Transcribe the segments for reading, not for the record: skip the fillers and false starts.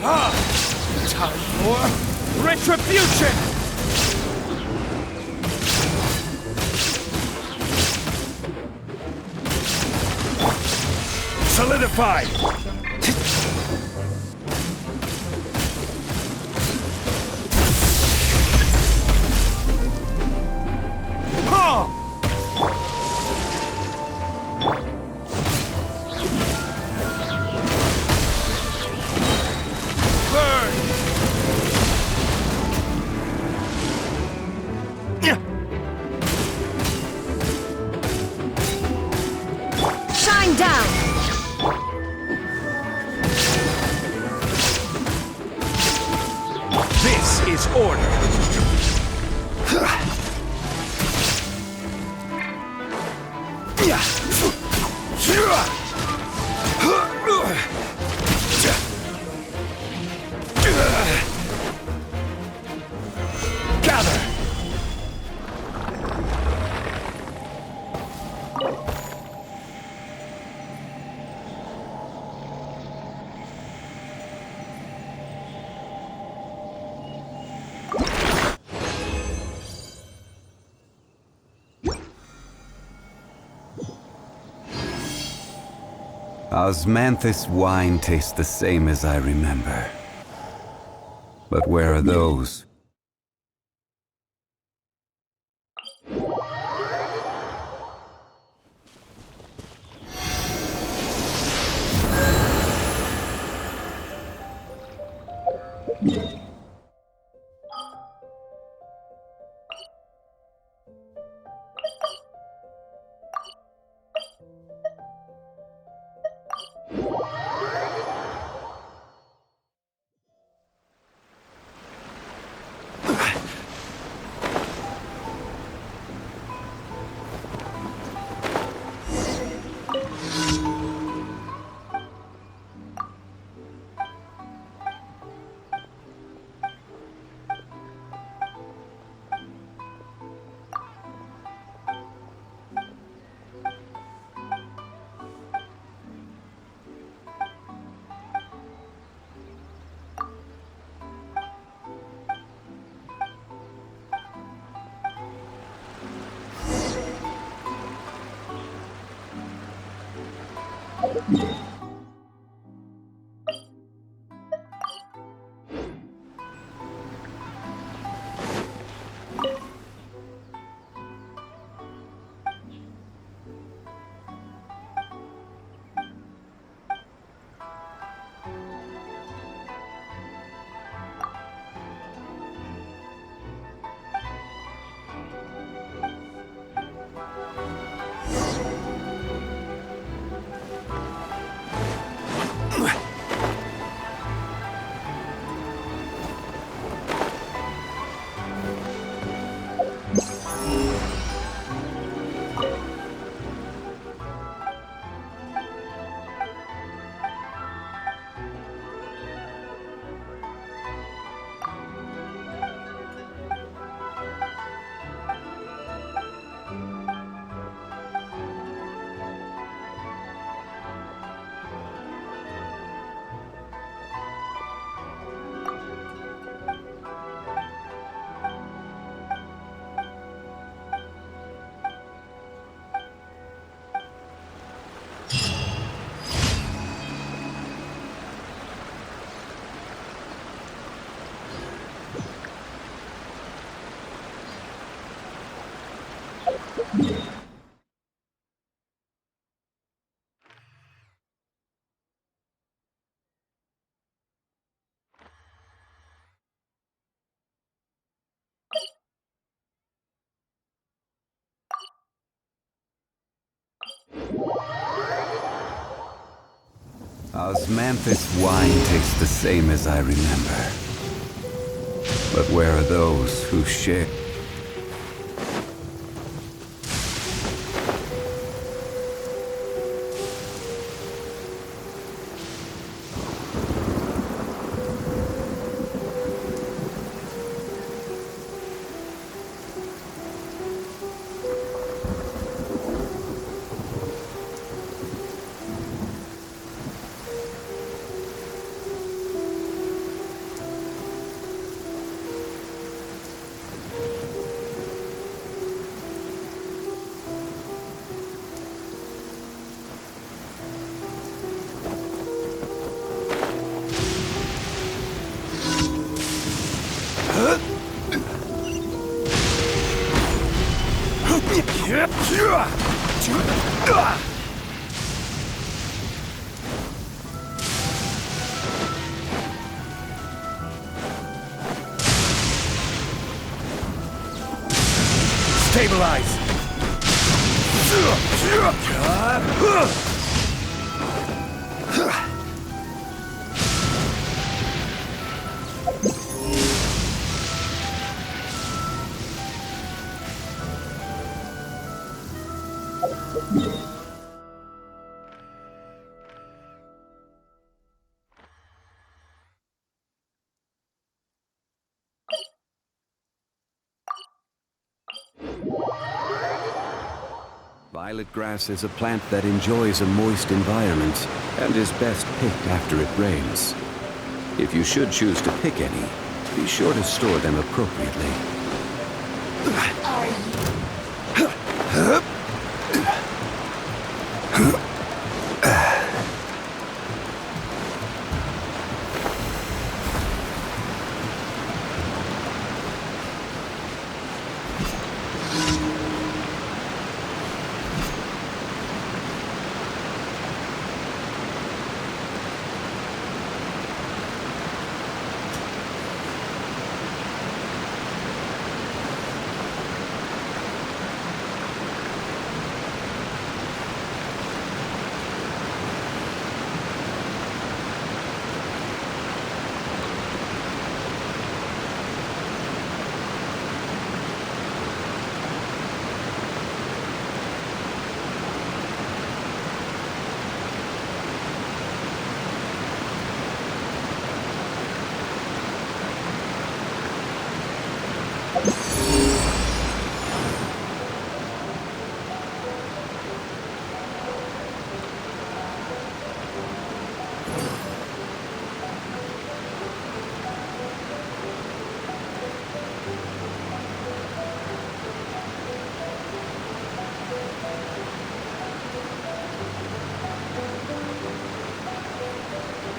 Time for retribution! Solidified! Shine down! This is order! Gather! Osmanthus wine tastes the same as I remember. But where are those? Osmanthus wine tastes the same as I remember. But where are those who share? Stabilize! Violet grass is a plant that enjoys a moist environment and is best picked after it rains. If you should choose to pick any, be sure to store them appropriately.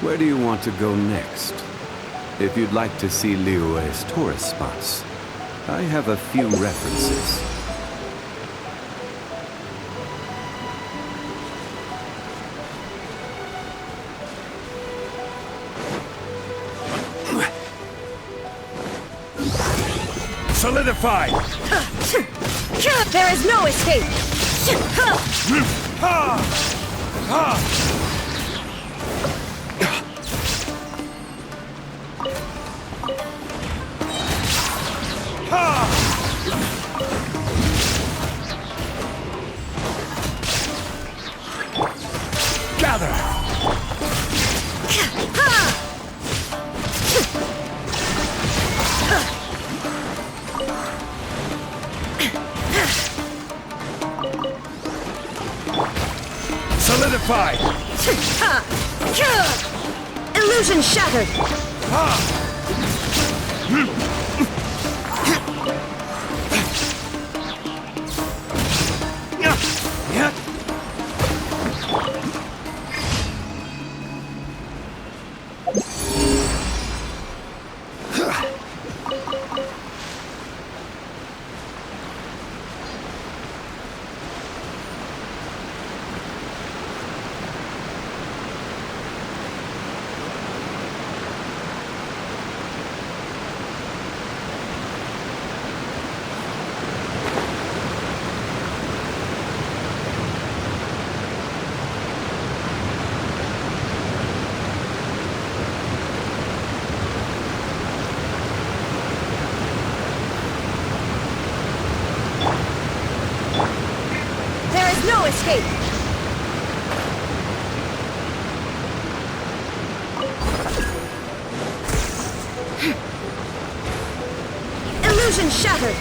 Where do you want to go next? If you'd like to see Liyue's tourist spots, I have a few references. Solidify! There is no escape! Gather! Solidify! Illusion shattered! No escape! Illusion shattered!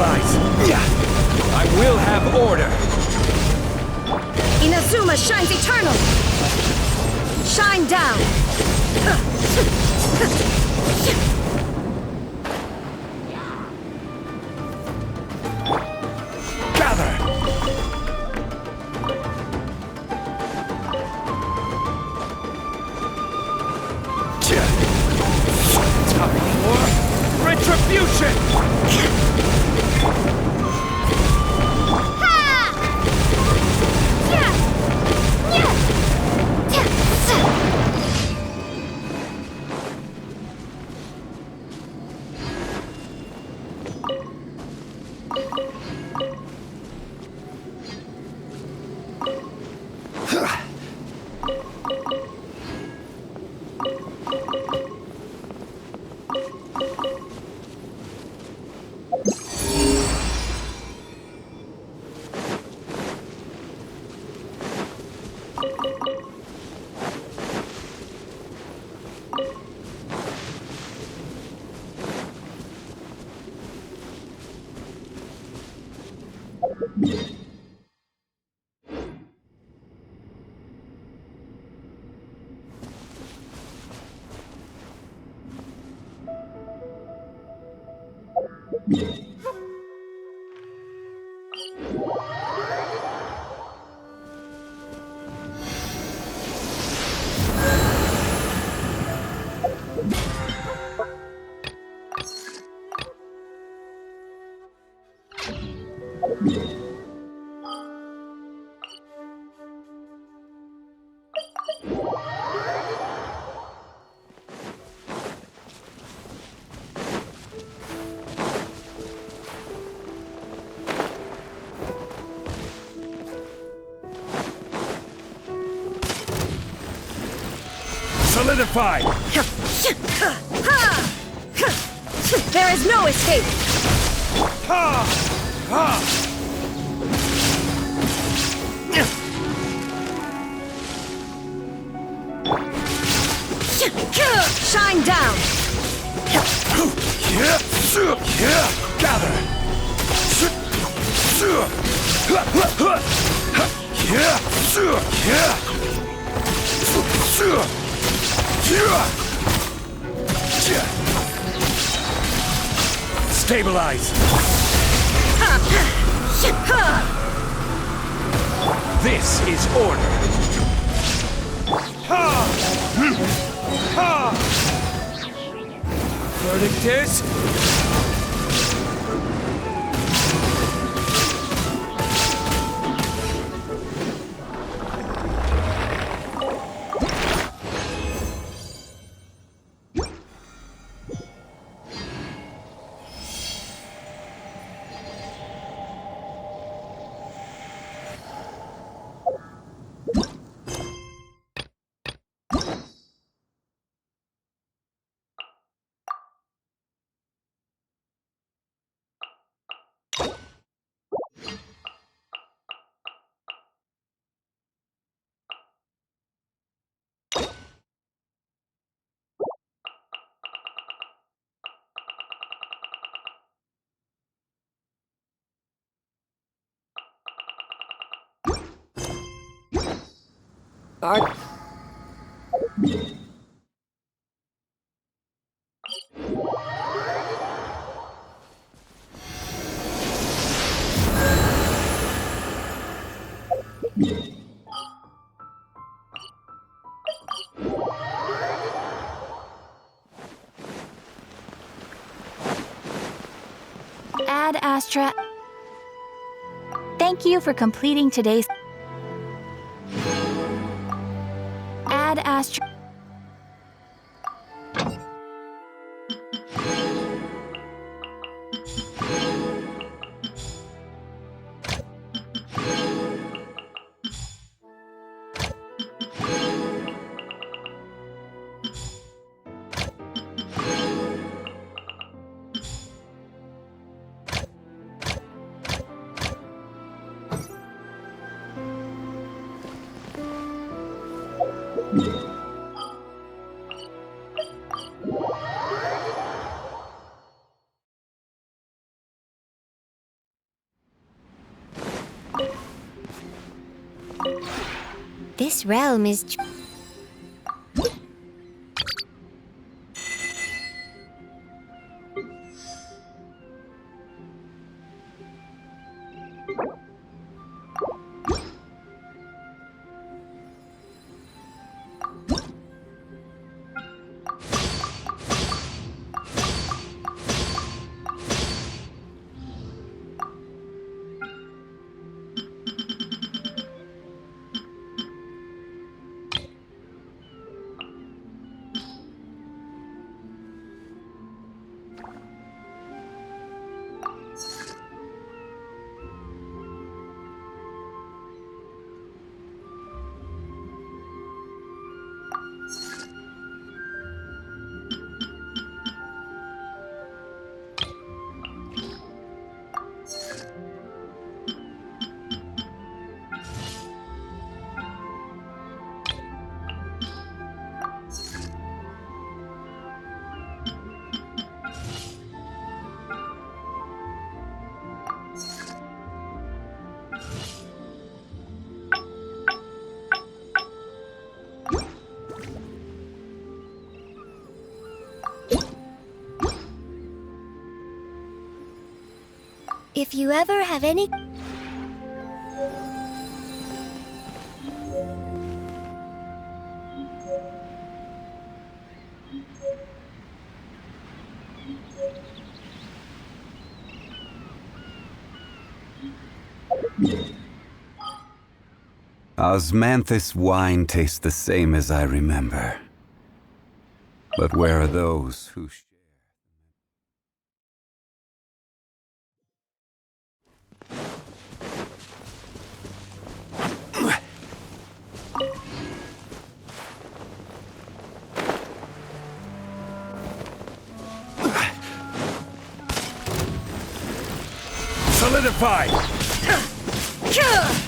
Stabilize! I will have order! Inazuma shines eternal! Shine down! Gather! Time for retribution! Solidify! There is no escape! Ha! Ha! Shine down! Gather! Stabilize! This is order! Ha! Ha! Verdict is... Ad Astra. Thank you for completing today's Ad Astra. This realm is... If you ever have any... Osmanthus wine tastes the same as I remember. But where are those who share? Solidify! Gather!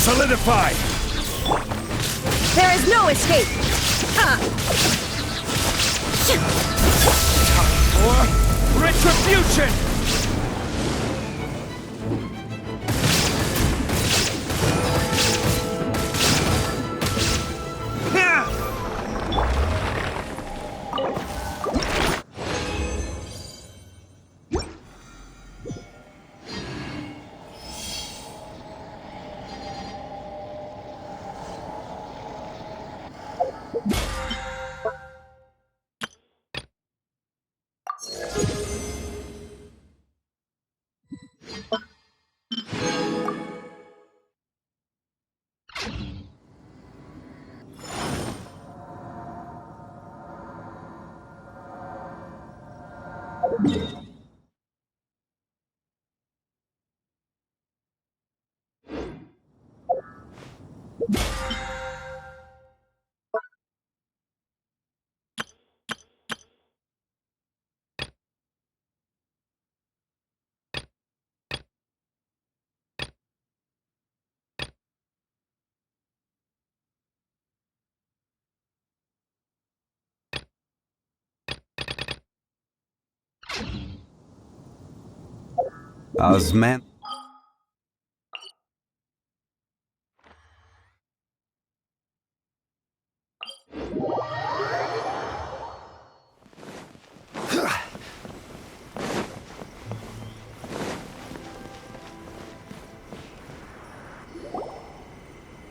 Solidify! There is no escape! For retribution! Osman...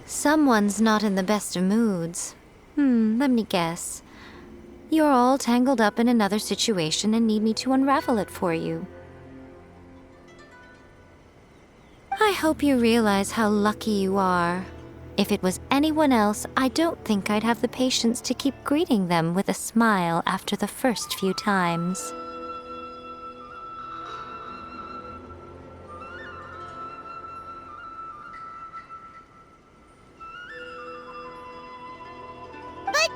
Someone's not in the best of moods. Let me guess. You're all tangled up in another situation and need me to unravel it for you. I hope you realize how lucky you are. If it was anyone else, I don't think I'd have the patience to keep greeting them with a smile after the first few times. But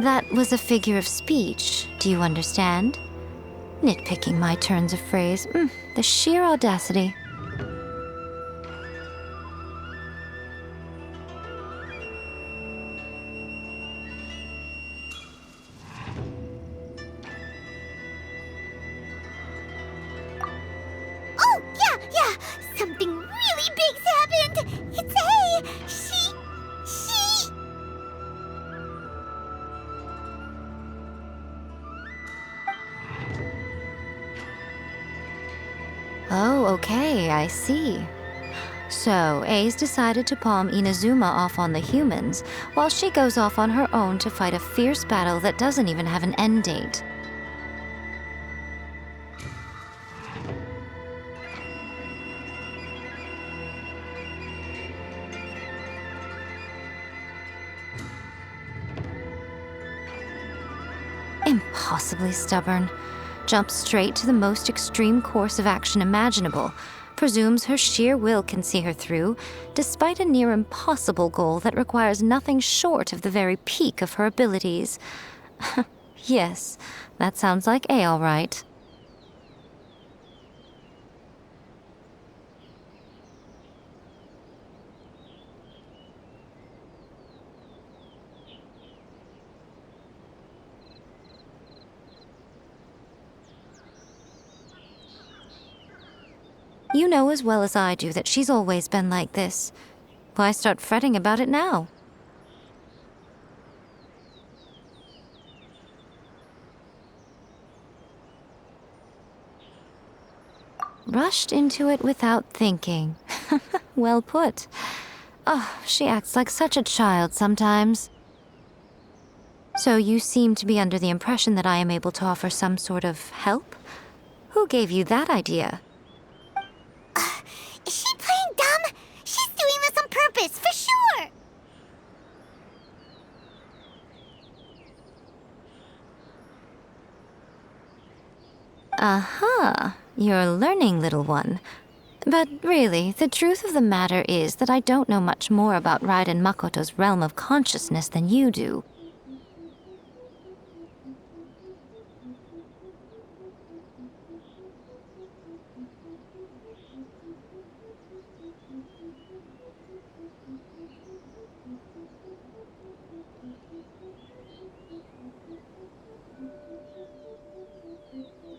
That was a figure of speech, do you understand? Nitpicking my turns of phrase. The sheer audacity. Oh, yeah! Something really big's happened! It's A! She... Oh, okay, I see. So, A's decided to palm Inazuma off on the humans, while she goes off on her own to fight a fierce battle that doesn't even have an end date. Impossibly stubborn. Jumps straight to the most extreme course of action imaginable, presumes her sheer will can see her through, despite a near impossible goal that requires nothing short of the very peak of her abilities. Yes, that sounds like A all right. You know as well as I do that she's always been like this. Why start fretting about it now? Rushed into it without thinking. Well put. Oh, she acts like such a child sometimes. So you seem to be under the impression that I am able to offer some sort of help? Who gave you that idea? Is she playing dumb? She's doing this on purpose, for sure! Aha, you're learning, little one. But really, the truth of the matter is that I don't know much more about Raiden Makoto's realm of consciousness than you do.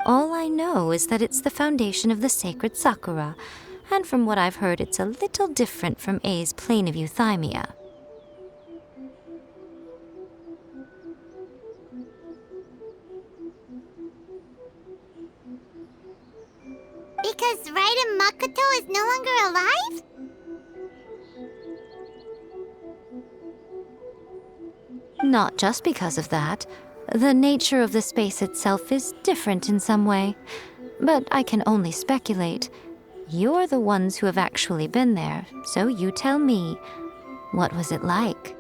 All I know is that it's the foundation of the sacred sakura, and from what I've heard, it's a little different from A's plane of euthymia. Because Raiden Makoto is no longer alive? Not just because of that. The nature of the space itself is different in some way. But I can only speculate. You're the ones who have actually been there, so you tell me. What was it like?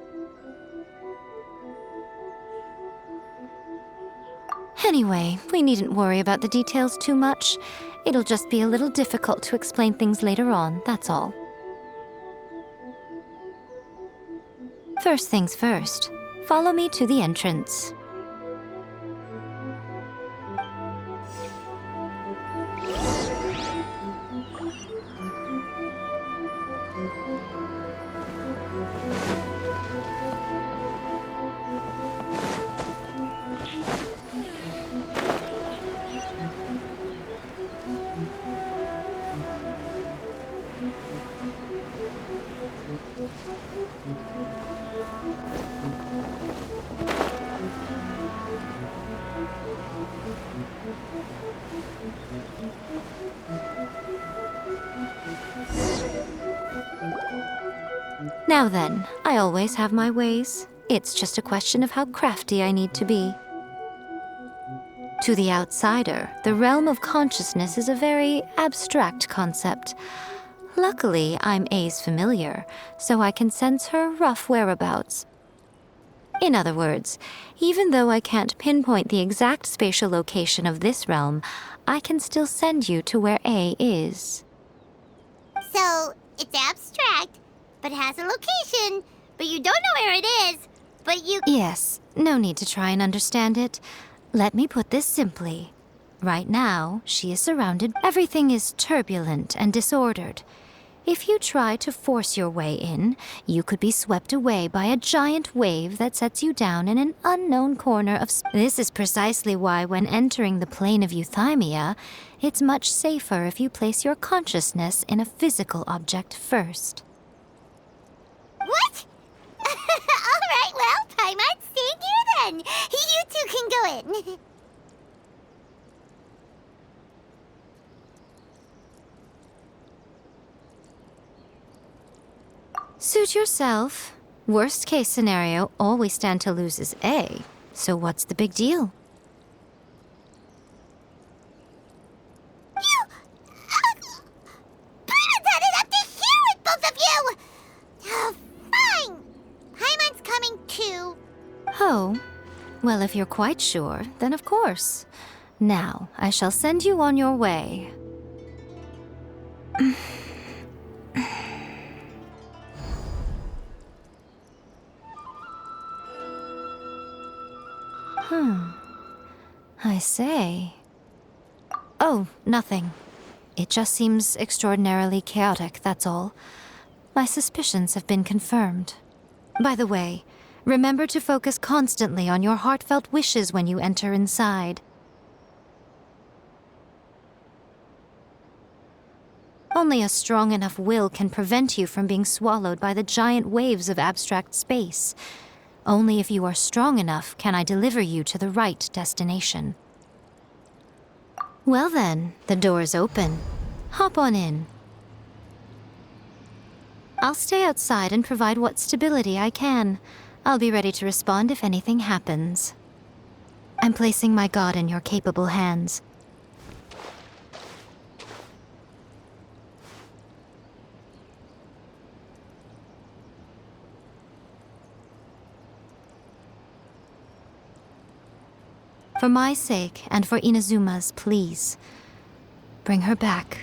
Anyway, we needn't worry about the details too much. It'll just be a little difficult to explain things later on, that's all. First things first. Follow me to the entrance. Now then, I always have my ways. It's just a question of how crafty I need to be. To the outsider, the realm of consciousness is a very abstract concept. Luckily, I'm A's familiar, so I can sense her rough whereabouts. In other words, even though I can't pinpoint the exact spatial location of this realm, I can still send you to where A is. So, it's abstract, but has a location, but you don't know where it is, but you... Yes, No need to try and understand it. Let me put this simply. Right now, she is surrounded. Everything is turbulent and disordered. If you try to force your way in, you could be swept away by a giant wave that sets you down in an unknown corner of space. This is precisely why when entering the plane of euthymia, it's much safer if you place your consciousness in a physical object first. What? Alright, well, Paimon's staying here then. You two can go in. Suit yourself. Worst case scenario, all we stand to lose is A. So what's the big deal? Paimon's had it up to here with both of you! Oh, fine. Paimon's coming too. Oh, well, if you're quite sure, then of course. Now, I shall send you on your way. I say. Oh, nothing. It just seems extraordinarily chaotic, that's all. My suspicions have been confirmed. By the way, remember to focus constantly on your heartfelt wishes when you enter inside. Only a strong enough will can prevent you from being swallowed by the giant waves of abstract space. Only if you are strong enough can I deliver you to the right destination. Well then, the door is open. Hop on in. I'll stay outside and provide what stability I can. I'll be ready to respond if anything happens. I'm placing my god in your capable hands. For my sake, and for Inazuma's, please. Bring her back.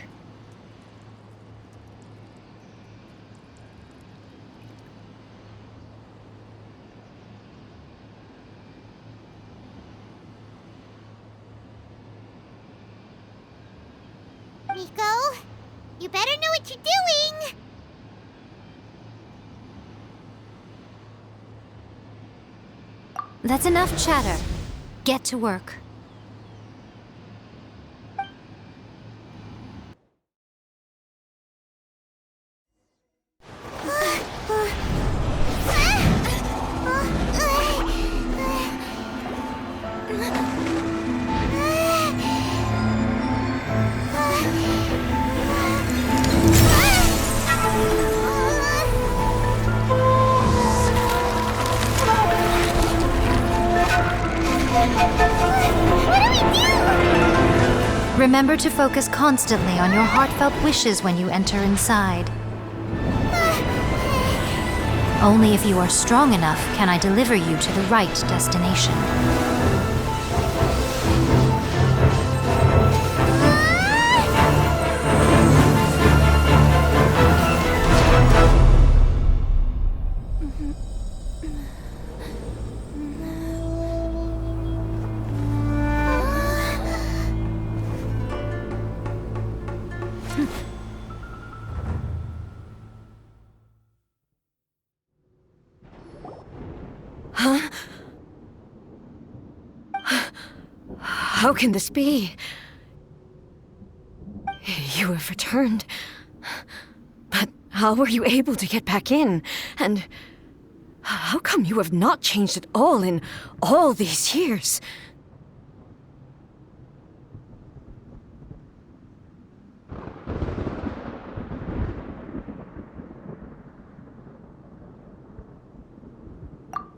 Miko, you better know what you're doing! That's enough chatter. Get to work. Remember to focus constantly on your heartfelt wishes when you enter inside. Only if you are strong enough can I deliver you to the right destination. How can this be? You have returned. But how were you able to get back in? And how come you have not changed at all in all these years?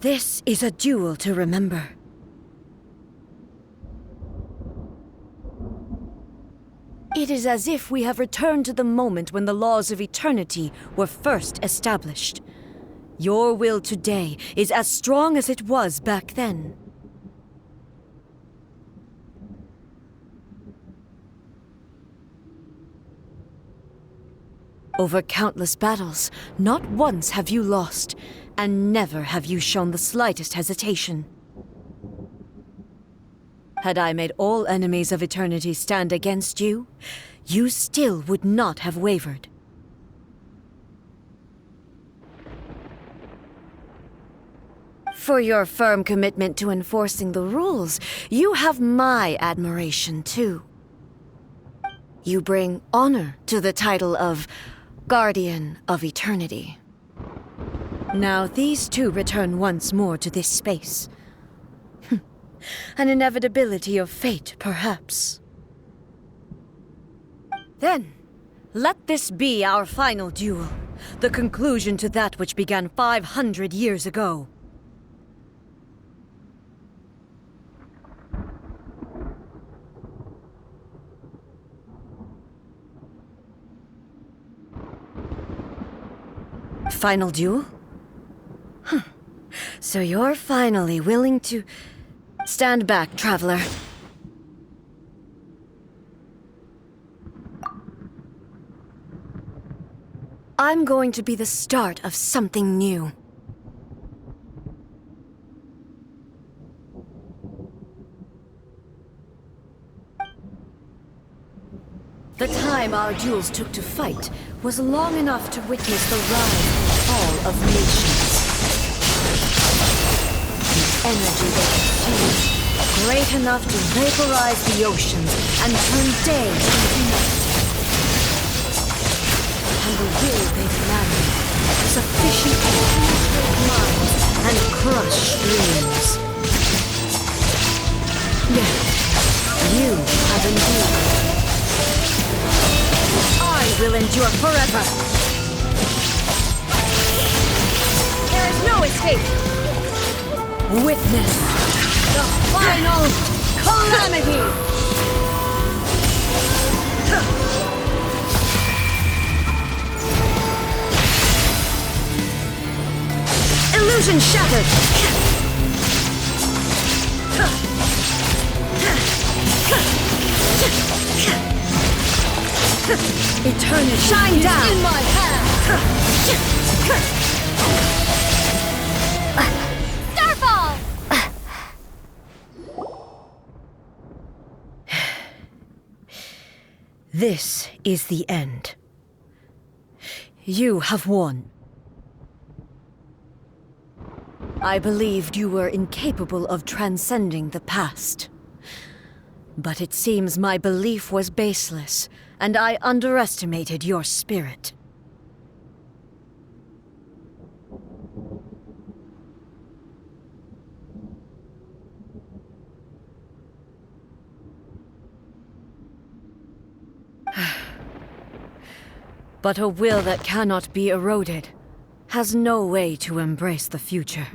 This is a duel to remember. It is as if we have returned to the moment when the laws of eternity were first established. Your will today is as strong as it was back then. Over countless battles, not once have you lost, and never have you shown the slightest hesitation. Had I made all enemies of eternity stand against you, you still would not have wavered. For your firm commitment to enforcing the rules, you have my admiration too. You bring honor to the title of Guardian of Eternity. Now these two return once more to this space. An inevitability of fate, perhaps. Then, let this be our final duel, the conclusion to that which began 500 years ago. Final duel? So you're finally willing to... Stand back, traveler. I'm going to be the start of something new. The time our duels took to fight was long enough to witness the rise and fall of nations. The energy they consumed, great enough to vaporize the oceans and turn day into night. And the will they commanded, sufficient to penetrate minds and crush dreams. Yet, you have endured. I will endure forever! There is no escape! Witness the final calamity! Illusion shattered! Eternity shine down in my hand. Starfall! This is the end. You have won. I believed you were incapable of transcending the past. But it seems my belief was baseless, and I underestimated your spirit. But a will that cannot be eroded has no way to embrace the future.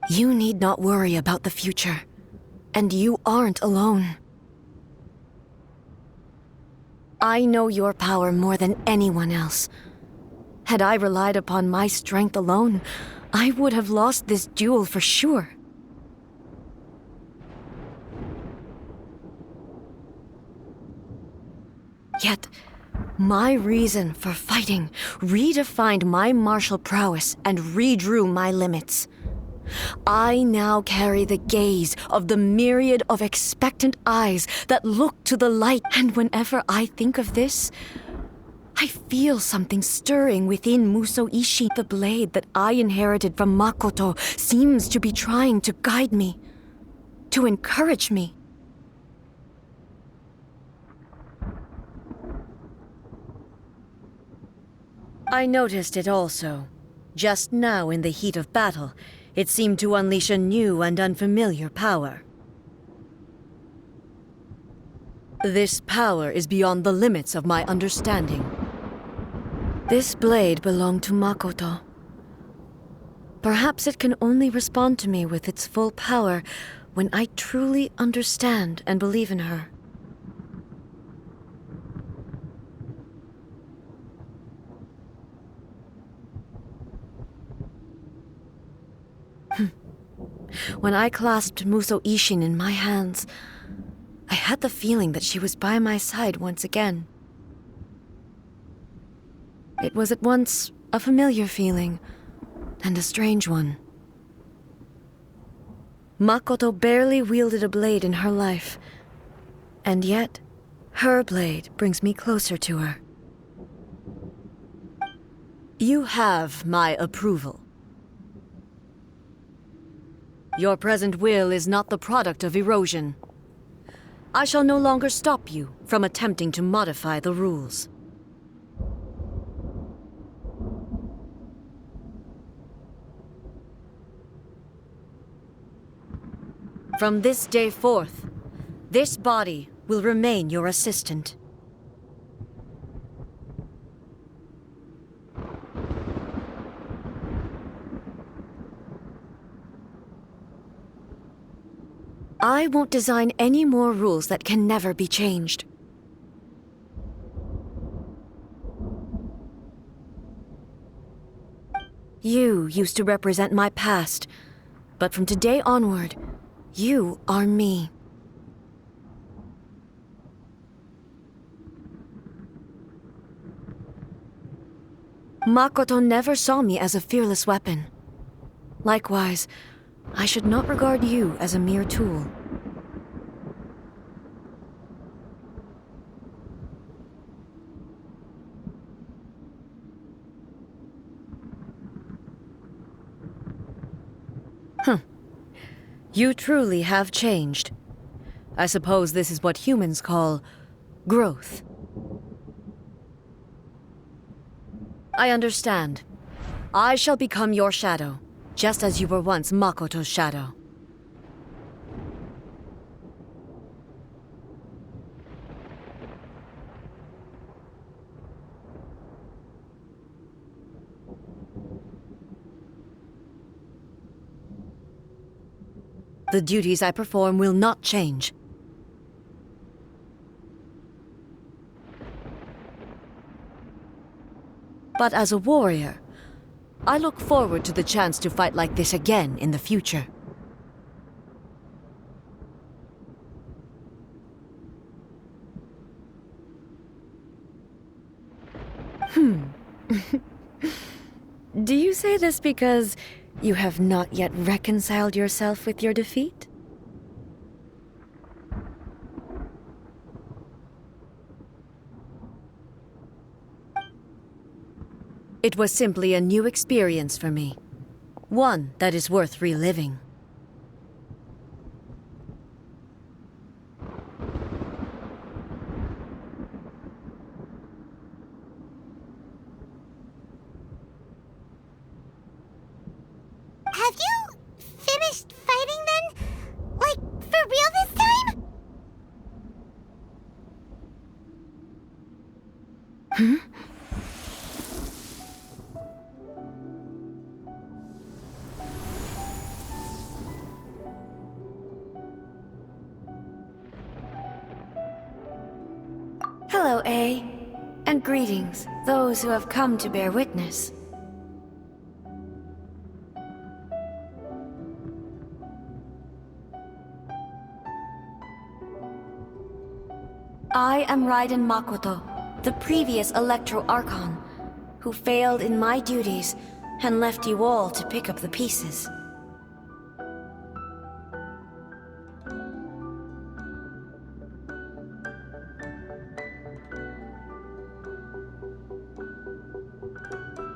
You need not worry about the future, and you aren't alone. I know your power more than anyone else. Had I relied upon my strength alone, I would have lost this duel for sure. Yet, my reason for fighting redefined my martial prowess and redrew my limits. I now carry the gaze of the myriad of expectant eyes that look to the light, and whenever I think of this, I feel something stirring within Musoishi. The blade that I inherited from Makoto seems to be trying to guide me, to encourage me. I noticed it also. Just now in the heat of battle, it seemed to unleash a new and unfamiliar power. This power is beyond the limits of my understanding. This blade belonged to Makoto. Perhaps it can only respond to me with its full power when I truly understand and believe in her. When I clasped Musoishin in my hands, I had the feeling that she was by my side once again. It was at once a familiar feeling and a strange one. Makoto barely wielded a blade in her life, and yet her blade brings me closer to her. You have my approval. Your present will is not the product of erosion. I shall no longer stop you from attempting to modify the rules. From this day forth, this body will remain your assistant. I won't design any more rules that can never be changed. You used to represent my past, but from today onward, you are me. Makoto never saw me as a fearless weapon. Likewise, I should not regard you as a mere tool. You truly have changed. I suppose this is what humans call growth. I understand. I shall become your shadow, just as you were once Makoto's shadow. The duties I perform will not change. But as a warrior, I look forward to the chance to fight like this again in the future. Do you say this because you have not yet reconciled yourself with your defeat? It was simply a new experience for me. One that is worth reliving. Have you finished fighting then? Like, for real this time? Hello, A. And greetings, those who have come to bear witness. I am Raiden Makoto, the previous Electro Archon, who failed in my duties and left you all to pick up the pieces.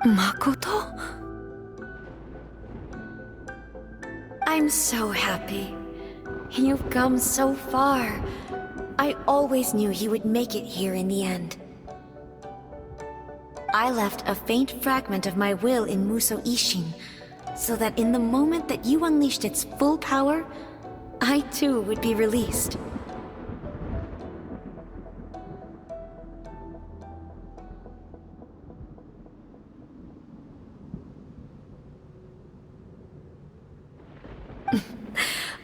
Makoto? I'm so happy. You've come so far. I always knew you would make it here in the end. I left a faint fragment of my will in Muso Ishin, so that in the moment that you unleashed its full power, I too would be released.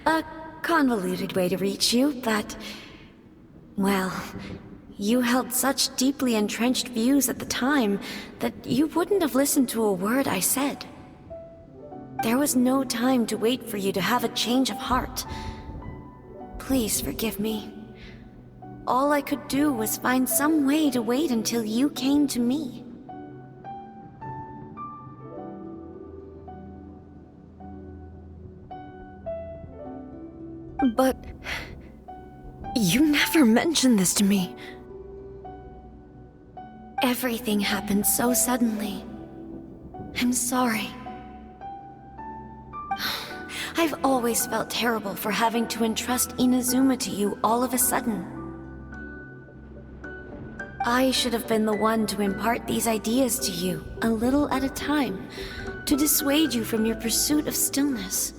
A convoluted way to reach you, but... well, you held such deeply entrenched views at the time that you wouldn't have listened to a word I said. There was no time to wait for you to have a change of heart. Please forgive me. All I could do was find some way to wait until you came to me. But you never mentioned this to me. Everything happened so suddenly. I'm sorry. I've always felt terrible for having to entrust Inazuma to you all of a sudden. I should have been the one to impart these ideas to you, a little at a time, to dissuade you from your pursuit of stillness.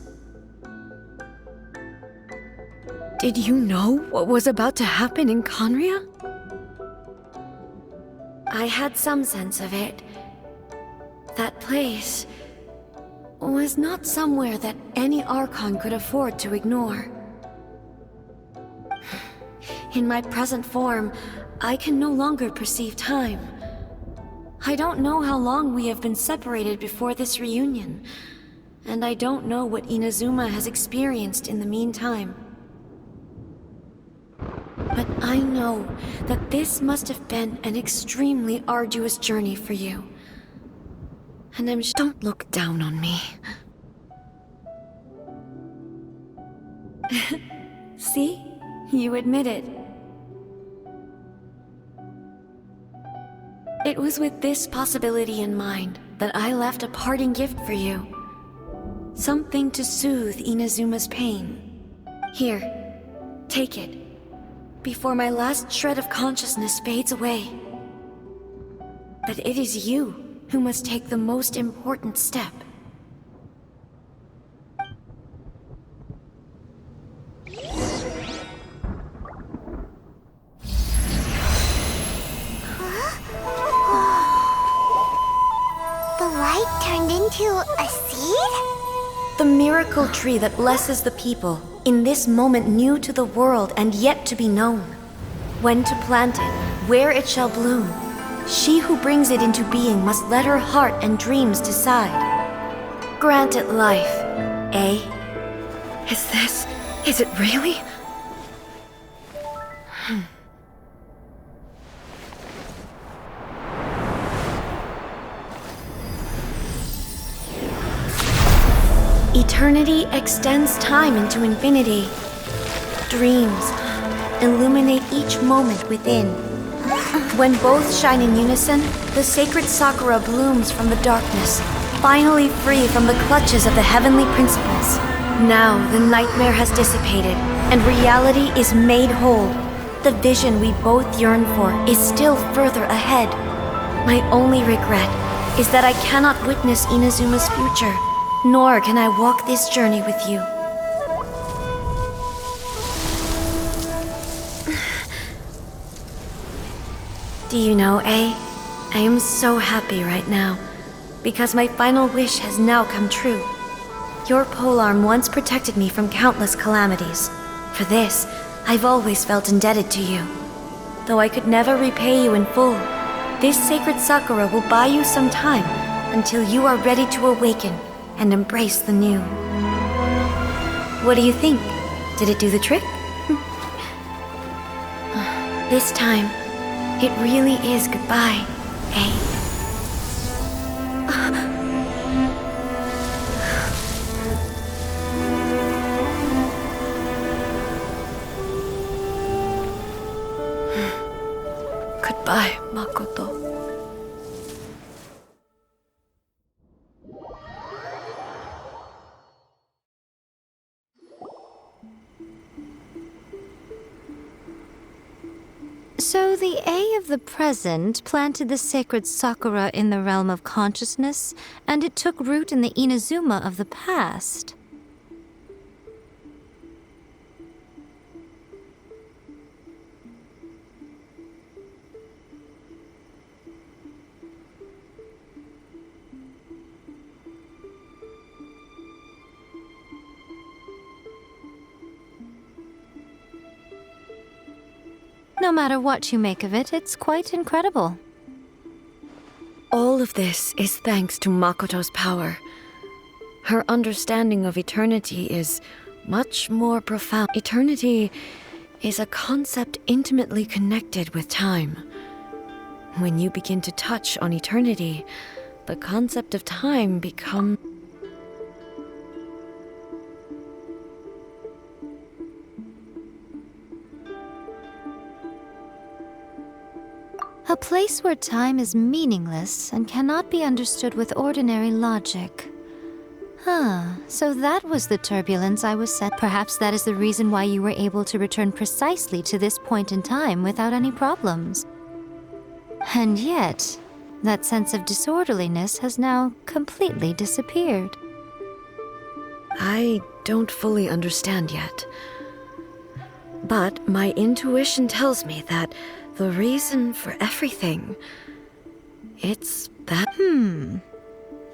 Did you know what was about to happen in Conria? I had some sense of it. That place was not somewhere that any Archon could afford to ignore. In my present form, I can no longer perceive time. I don't know how long we have been separated before this reunion, and I don't know what Inazuma has experienced in the meantime. But I know that this must have been an extremely arduous journey for you. And don't look down on me. See? You admit it. It was with this possibility in mind that I left a parting gift for you. Something to soothe Inazuma's pain. Here, take it, before my last shred of consciousness fades away. But it is you who must take the most important step. The light turned into a seed? The miracle tree that blesses the people, in this moment new to the world and yet to be known. When to plant it, where it shall bloom, she who brings it into being must let her heart and dreams decide. Grant it life, eh? Is it really? Eternity extends time into infinity. Dreams illuminate each moment within. When both shine in unison, the sacred sakura blooms from the darkness, finally free from the clutches of the heavenly principles. Now the nightmare has dissipated, and reality is made whole. The vision we both yearn for is still further ahead. My only regret is that I cannot witness Inazuma's future, nor can I walk this journey with you. Do you know, I am so happy right now, because my final wish has now come true. Your polearm once protected me from countless calamities. For this, I've always felt indebted to you. Though I could never repay you in full, this sacred sakura will buy you some time until you are ready to awaken and embrace the new. What do you think? Did it do the trick? This time, it really is goodbye, eh? Goodbye, Makoto. So the A of the present planted the sacred sakura in the realm of consciousness, and it took root in the Inazuma of the past. No matter what you make of it, it's quite incredible. All of this is thanks to Makoto's power. Her understanding of eternity is much more profound. Eternity is a concept intimately connected with time. When you begin to touch on eternity, the concept of time becomes... A place where time is meaningless and cannot be understood with ordinary logic. So that was the turbulence I was sent. Perhaps that is the reason why you were able to return precisely to this point in time without any problems. And yet, that sense of disorderliness has now completely disappeared. I don't fully understand yet. But my intuition tells me that the reason for everything, it's that...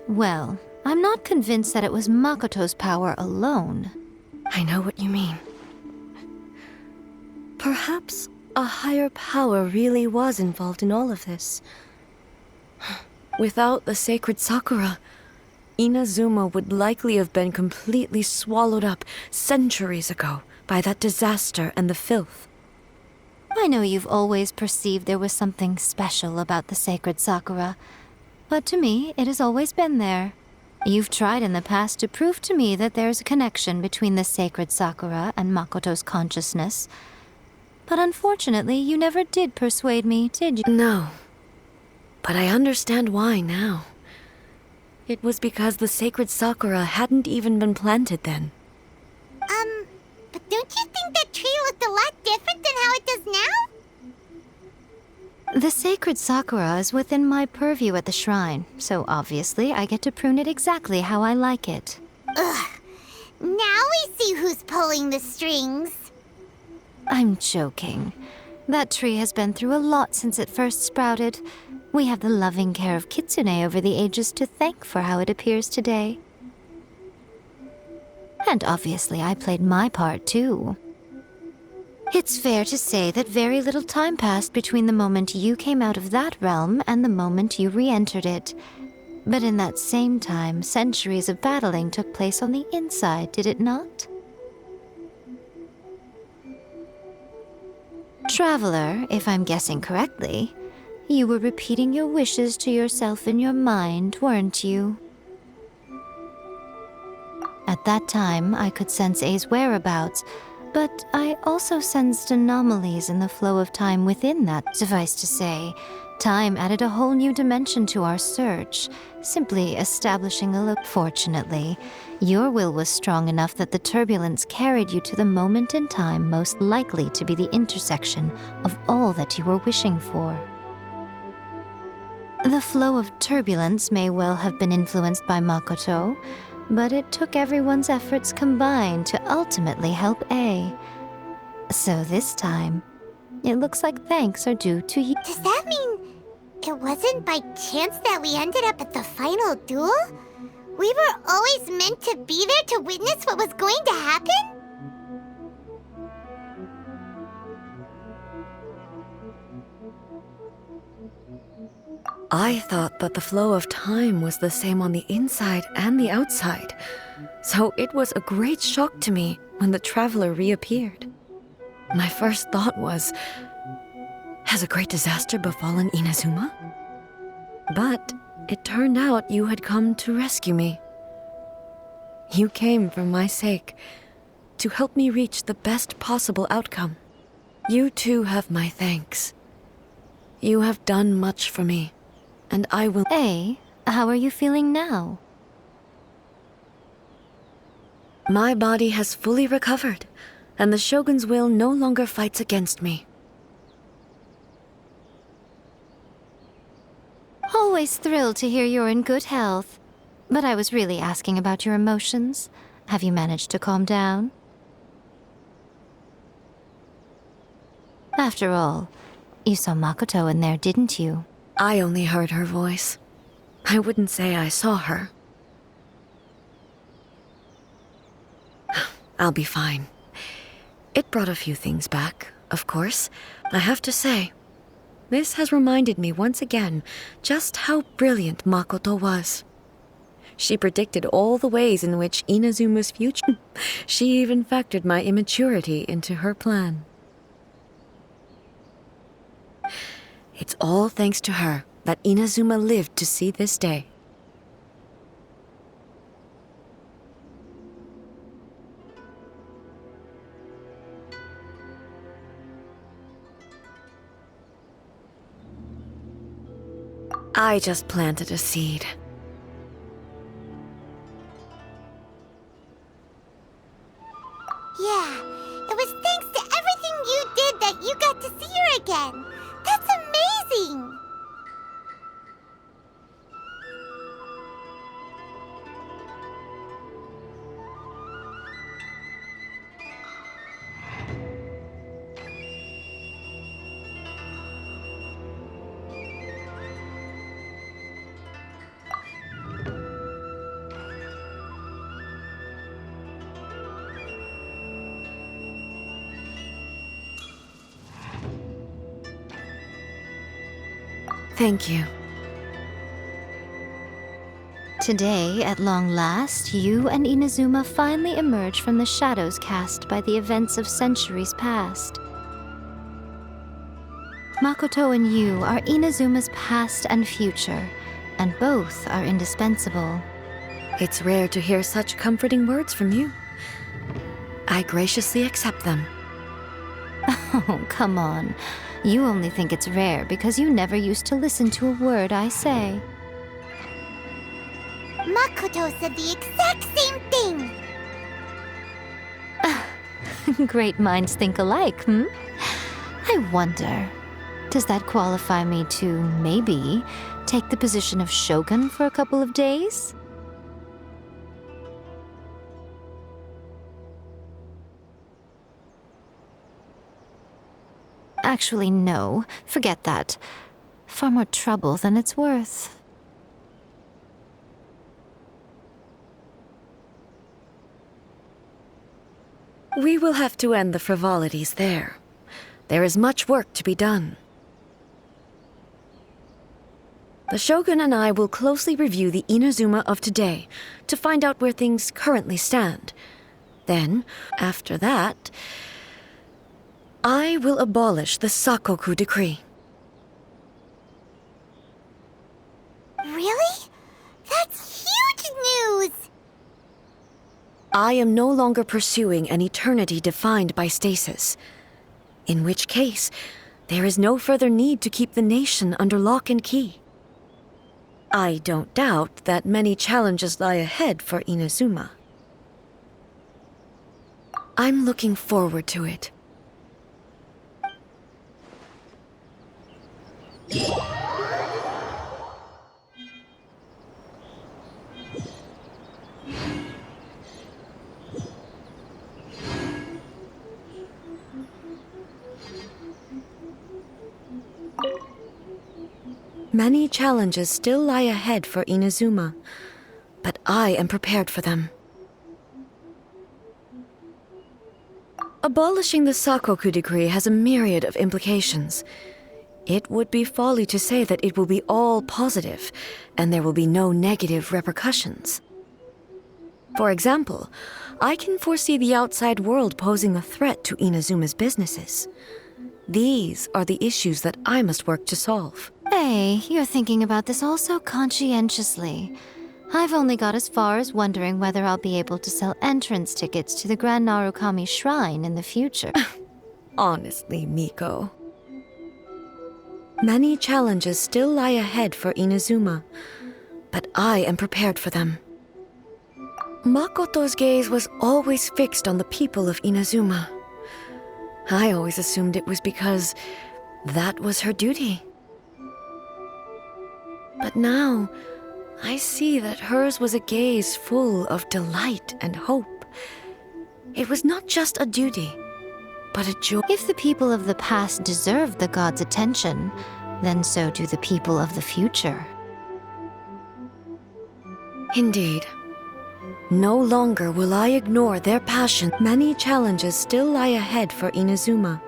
Well, I'm not convinced that it was Makoto's power alone. I know what you mean. Perhaps a higher power really was involved in all of this. Without the sacred sakura, Inazuma would likely have been completely swallowed up centuries ago by that disaster and the filth. I know you've always perceived there was something special about the sacred sakura, but to me, it has always been there. You've tried in the past to prove to me that there's a connection between the sacred sakura and Makoto's consciousness, but unfortunately, you never did persuade me, did you? No, but I understand why now. It was because the sacred sakura hadn't even been planted then. But don't you think that tree looked a lot different than how it does now? The sacred sakura is within my purview at the shrine, so obviously I get to prune it exactly how I like it. Ugh. Now we see who's pulling the strings. I'm joking. That tree has been through a lot since it first sprouted. We have the loving care of Kitsune over the ages to thank for how it appears today. And obviously I played my part too. It's fair to say that very little time passed between the moment you came out of that realm and the moment you re-entered it. But in that same time, centuries of battling took place on the inside, did it not? Traveler, if I'm guessing correctly, you were repeating your wishes to yourself in your mind, weren't you? At that time, I could sense A's whereabouts, but I also sensed anomalies in the flow of time within that. Suffice to say, time added a whole new dimension to our search, simply establishing a look. Fortunately, your will was strong enough that the turbulence carried you to the moment in time most likely to be the intersection of all that you were wishing for. The flow of turbulence may well have been influenced by Makoto, but it took everyone's efforts combined to ultimately help A. So this time, it looks like thanks are due to you. Does that mean it wasn't by chance that we ended up at the final duel? We were always meant to be there to witness what was going to happen? I thought that the flow of time was the same on the inside and the outside, so it was a great shock to me when the traveler reappeared. My first thought was, has a great disaster befallen Inazuma? But it turned out you had come to rescue me. You came for my sake, to help me reach the best possible outcome. You too have my thanks. You have done much for me. And I will... A, how are you feeling now? My body has fully recovered, and the Shogun's will no longer fights against me. Always thrilled to hear you're in good health. But I was really asking about your emotions. Have you managed to calm down? After all, you saw Makoto in there, didn't you? I only heard her voice. I wouldn't say I saw her. I'll be fine. It brought a few things back, of course. I have to say, this has reminded me once again just how brilliant Makoto was. She predicted all the ways in which Inazuma's future... She even factored my immaturity into her plan. It's all thanks to her that Inazuma lived to see this day. I just planted a seed. Yeah, it was thanks to everything you did that you got to see her again. That's amazing! Thank you. Today, at long last, you and Inazuma finally emerge from the shadows cast by the events of centuries past. Makoto and you are Inazuma's past and future, and both are indispensable. It's rare to hear such comforting words from you. I graciously accept them. Oh, come on. You only think it's rare because you never used to listen to a word I say. Makoto said the exact same thing! Great minds think alike, hmm? I wonder, does that qualify me to, maybe, take the position of shogun for a couple of days? Actually, no. Forget that. Far more trouble than it's worth. We will have to end the frivolities there. There is much work to be done. The Shogun and I will closely review the Inazuma of today to find out where things currently stand. Then, after that, I will abolish the Sakoku decree. Really? That's huge news! I am no longer pursuing an eternity defined by stasis. In which case, there is no further need to keep the nation under lock and key. I don't doubt that many challenges lie ahead for Inazuma. I'm looking forward to it. Many challenges still lie ahead for Inazuma, but I am prepared for them. Abolishing the Sakoku decree has a myriad of implications. It would be folly to say that it will be all positive, and there will be no negative repercussions. For example, I can foresee the outside world posing a threat to Inazuma's businesses. These are the issues that I must work to solve. Hey, you're thinking about this all so conscientiously. I've only got as far as wondering whether I'll be able to sell entrance tickets to the Grand Narukami Shrine in the future. Honestly, Miko. Many challenges still lie ahead for Inazuma, but I am prepared for them. Makoto's gaze was always fixed on the people of Inazuma. I always assumed it was because that was her duty. But now, I see that hers was a gaze full of delight and hope. It was not just a duty, but a joy. If the people of the past deserve the god's attention, then so do the people of the future. Indeed. No longer will I ignore their passion. Many challenges still lie ahead for Inazuma,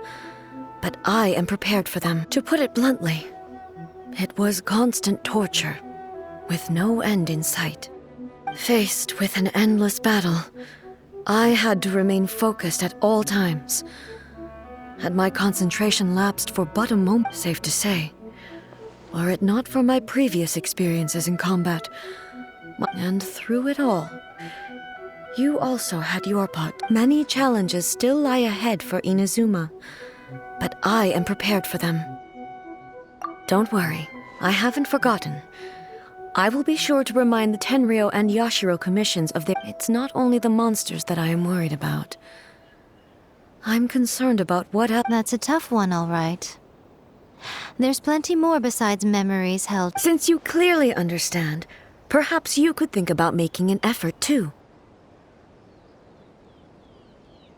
but I am prepared for them. To put it bluntly, it was constant torture, with no end in sight. Faced with an endless battle, I had to remain focused at all times. Had my concentration lapsed for but a moment, safe to say, were it not for my previous experiences in combat, and through it all, you also had your part. Many challenges still lie ahead for Inazuma, but I am prepared for them. Don't worry, I haven't forgotten. I will be sure to remind the Tenryo and Yashiro commissions of their... It's not only the monsters that I am worried about. I'm concerned about what else... That's a tough one, all right. There's plenty more besides memories held. Since you clearly understand, perhaps you could think about making an effort too.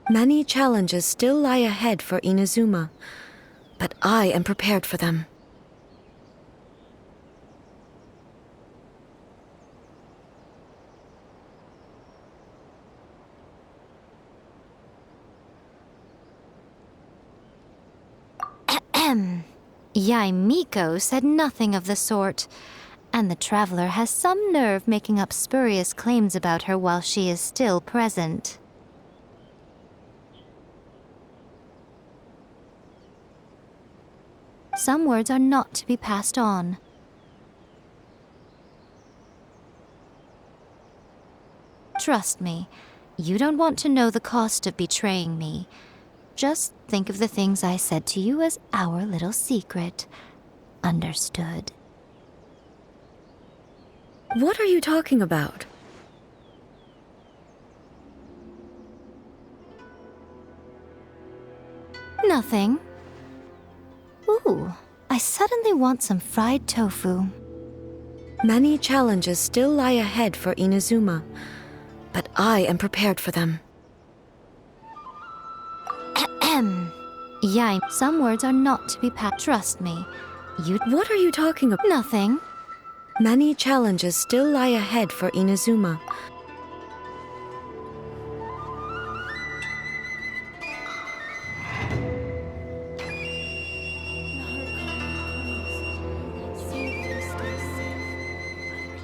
Many challenges still lie ahead for Inazuma, but I am prepared for them. Yaimiko said nothing of the sort, and the traveler has some nerve making up spurious claims about her while she is still present. Some words are not to be passed on. Trust me, you don't want to know the cost of betraying me. Just think of the things I said to you as our little secret. Understood? What are you talking about? Nothing. Ooh, I suddenly want some fried tofu. Many challenges still lie ahead for Inazuma, but I am prepared for them. Some words are not to be passed. Trust me. What are you talking about? Nothing. Many challenges still lie ahead for Inazuma,